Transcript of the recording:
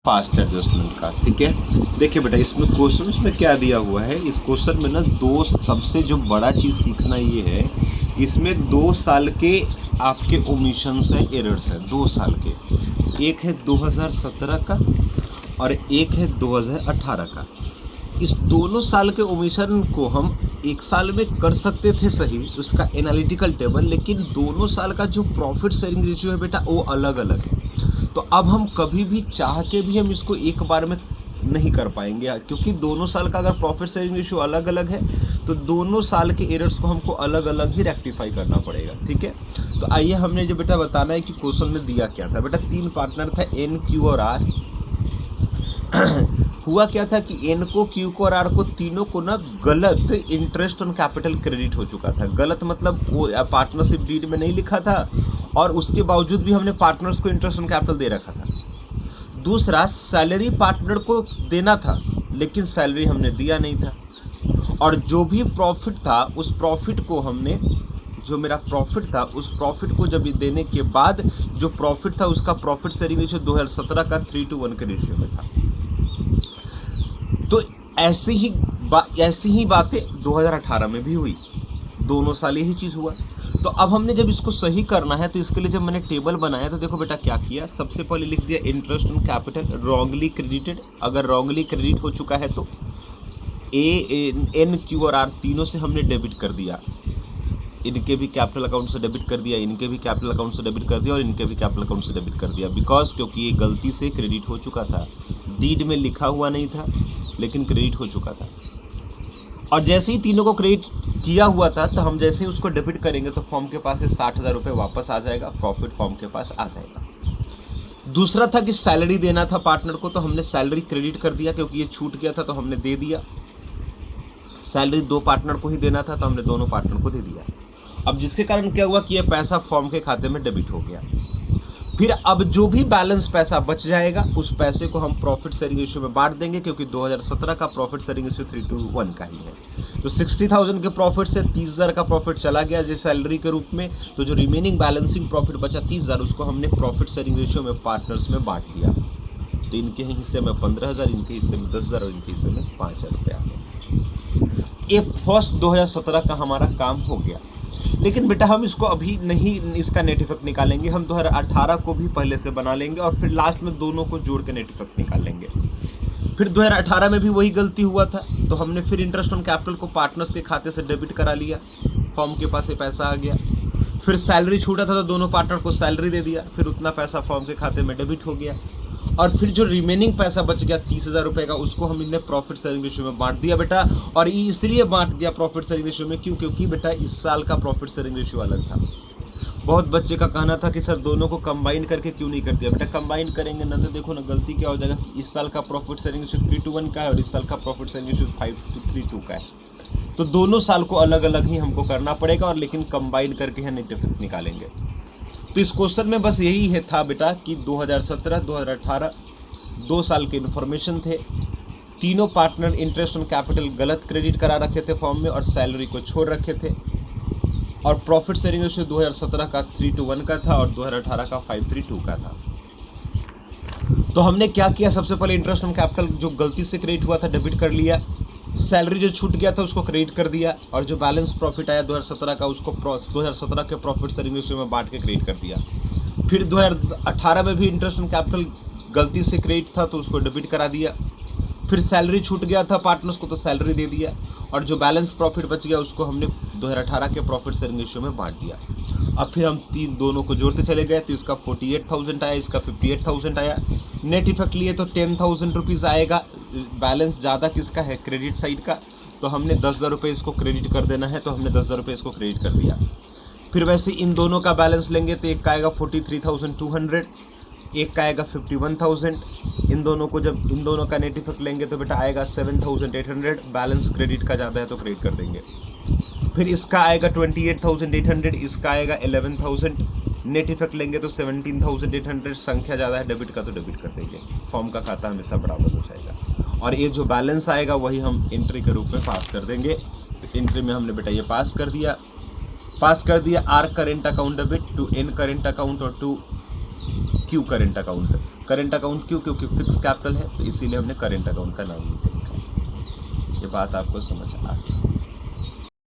Fast adjustment का। ठीक है, देखिए बेटा इसमें क्वेश्चन में क्या दिया हुआ है, इस क्वेश्चन में ना दो सबसे जो बड़ा चीज़ सीखना ये है, इसमें 2 साल के आपके ओमिशंस हैं, एरर्स हैं 2 साल के। एक है 2017 का और एक है 2018 का। इस दोनों साल के ओमिशन को हम एक साल में कर सकते थे सही, उसका एनालिटिकल टेबल, लेकिन दोनों साल का जो प्रॉफिट शेयरिंग रेशियो है बेटा वो अलग अलग है। तो अब हम कभी भी चाह के भी हम इसको एक बार में नहीं कर पाएंगे, क्योंकि दोनों साल का अगर प्रॉफिट शेयरिंग रेशियो अलग अलग है तो दोनों साल के एरर्स को हमको अलग अलग ही रेक्टिफाई करना पड़ेगा। ठीक है, तो आइए हमने जो बेटा बताना है कि क्वेश्चन में दिया क्या था। बेटा 3 पार्टनर था एन, क्यू और आर। हुआ क्या था कि एन को, क्यू को और आर को, तीनों को ना गलत इंटरेस्ट ऑन कैपिटल क्रेडिट हो चुका था। गलत मतलब वो पार्टनरशिप डीड में नहीं लिखा था और उसके बावजूद भी हमने पार्टनर्स को इंटरेस्ट ऑन कैपिटल दे रखा था। दूसरा, सैलरी पार्टनर को देना था लेकिन सैलरी हमने दिया नहीं था। और जो भी प्रॉफिट था उस प्रॉफिट को हमने, जो मेरा प्रॉफिट था उस प्रॉफिट को जब देने के बाद जो प्रॉफिट था उसका प्रॉफिट शेयरिंग रेशियो 2017 का 3:1 के रेशियो में था। तो ऐसी ही बातें 2018 में भी हुई, दोनों साल यही चीज़ हुआ। तो अब हमने जब इसको सही करना है तो इसके लिए जब मैंने टेबल बनाया तो देखो बेटा क्या किया, सबसे पहले लिख दिया interest on capital wrongly credited. अगर रॉन्गली क्रेडिट हो चुका है तो एन, क्यू और आर तीनों से हमने डेबिट कर दिया। इनके भी कैपिटल अकाउंट से डेबिट कर दिया, इनके भी कैपिटल अकाउंट से डेबिट कर दिया और इनके भी कैपिटल अकाउंट से डेबिट कर दिया। बिकॉज क्योंकि ये गलती से क्रेडिट हो चुका था, डीड में लिखा हुआ नहीं था लेकिन क्रेडिट हो चुका था। और जैसे ही तीनों को क्रेडिट किया हुआ था तो हम जैसे ही उसको डेबिट करेंगे तो फॉर्म के पास से 60,000 रुपये वापस आ जाएगा, प्रॉफिट फॉर्म के पास आ जाएगा। दूसरा था कि सैलरी देना था पार्टनर को, तो हमने सैलरी क्रेडिट कर दिया, क्योंकि ये छूट गया था तो हमने दे दिया। सैलरी 2 पार्टनर को ही देना था तो हमने दोनों पार्टनर को दे दिया। अब जिसके कारण क्या हुआ कि ये पैसा फॉर्म के खाते में डेबिट हो गया। फिर अब जो भी बैलेंस पैसा बच जाएगा उस पैसे को हम प्रॉफिट शेयरिंग रेशियो में बांट देंगे, क्योंकि 2017 का प्रॉफिट शेयरिंग रेशियो 3:1 का ही है। तो 60,000 के प्रॉफिट से 30,000 का प्रॉफिट चला गया जो सैलरी के रूप में, तो जो रिमेनिंग बैलेंसिंग प्रॉफिट बचा 30,000 उसको हमने प्रॉफिट शेयरिंग रेशियो में पार्टनर्स में बांट दिया। तो इनके हिस्से में 15,000, इनके हिस्से में 10,000 और इनके हिस्से में 5,000 रुपये आ गए। ये फर्स्ट 2017 का हमारा काम हो गया। लेकिन बेटा हम इसको अभी नहीं, इसका नेट इफेक्ट निकालेंगे, हम 2018 को भी पहले से बना लेंगे और फिर लास्ट में दोनों को जोड़ के नेट इफेक्ट निकाल लेंगे। फिर 2018 में भी वही गलती हुआ था, तो हमने फिर इंटरेस्ट ऑन कैपिटल को पार्टनर्स के खाते से डेबिट करा लिया, फॉर्म के पास ये पैसा आ गया। फिर सैलरी छूटा था तो दोनों पार्टनर को सैलरी दे दिया, फिर उतना पैसा फॉर्म के खाते में डेबिट हो गया। और फिर जो रिमेनिंग पैसा बच गया 30,000 रुपये का, उसको हम इन्हें प्रॉफिट शेयरिंग रेशियो में बांट दिया बेटा। और इसलिए बांट दिया प्रॉफिट शेयरिंग रेशियो में क्योंकि बेटा इस साल का प्रॉफिट शेयरिंग रेशियो अलग था। बहुत बच्चे का कहना था कि सर दोनों को कंबाइन करके क्यों नहीं कर दिया। बेटा कंबाइन करेंगे ना तो देखो ना गलती क्या हो जाएगा कि इस साल का प्रॉफिट शेयरिंग रेशियो 3:1 का है और इस साल का प्रॉफिट शेयरिंग रेशियो 5:3:2 का है। तो दोनों साल को अलग अलग ही हमको करना पड़ेगा, और लेकिन कंबाइन करके हम नेट इफेक्ट निकालेंगे। तो इस क्वेश्चन में बस यही है था बेटा कि 2017 2018 2 साल के इन्फॉर्मेशन थे। तीनों पार्टनर इंटरेस्ट ऑन कैपिटल गलत क्रेडिट करा रखे थे फॉर्म में और सैलरी को छोड़ रखे थे। और प्रॉफिट शेयरिंग रेशियो 2017 का 3:1 का था और 2018 का 5:3:2 का था। तो हमने क्या किया, सबसे पहले इंटरेस्ट ऑन कैपिटल जो गलती से क्रेडिट हुआ था डेबिट कर लिया, सैलरी जो छूट गया था उसको क्रेडिट कर दिया, और जो बैलेंस प्रॉफिट आया 2017 का उसको 2017 के प्रॉफिट शेयरिंग रेशियो में बांट के क्रेडिट कर दिया। फिर 2018 में भी इंटरेस्ट ऑन कैपिटल गलती से क्रेडिट था तो उसको डेबिट करा दिया। फिर सैलरी छूट गया था पार्टनर्स को तो सैलरी दे दिया, और जो बैलेंस प्रॉफिट बच गया उसको हमने 2018 के प्रॉफिट शेयरिंग रेशियो में बांट दिया। अब फिर हम दोनों को जोड़ते चले गए तो इसका 48,000 आया, इसका 58,000 आया। नेट इफेक्ट लिए तो 10,000 रुपीज़ आएगा। बैलेंस ज़्यादा किसका है, क्रेडिट साइड का, तो हमने 10,000 रुपये इसको क्रेडिट कर देना है, तो हमने 10,000 रुपये इसको क्रेडिट कर दिया। फिर वैसे इन दोनों का बैलेंस लेंगे तो एक का आएगा 43,200, एक का आएगा 51,000। इन दोनों को जब इन दोनों का नेट इफेक्ट लेंगे तो बेटा आएगा 7,800। बैलेंस क्रेडिट का ज़्यादा है तो क्रेडिट कर देंगे। फिर इसका आएगा 28,800, इसका आएगा 11,000। नेट इफेक्ट लेंगे तो 17,800। संख्या ज़्यादा है डेबिट का तो डेबिट कर देंगे, फॉर्म का खाता हमेशा बराबर हो जाएगा। और ये जो बैलेंस आएगा वही हम एंट्री के रूप में पास कर देंगे। एंट्री में हमने बेटा ये पास कर दिया। R current account debit to N current account और to Q current account. Current account क्यों, क्योंकि फिक्स कैपिटल है, तो इसीलिए हमने करेंट अकाउंट का नाम नहीं लिखा है। ये बात आपको समझ आ गई।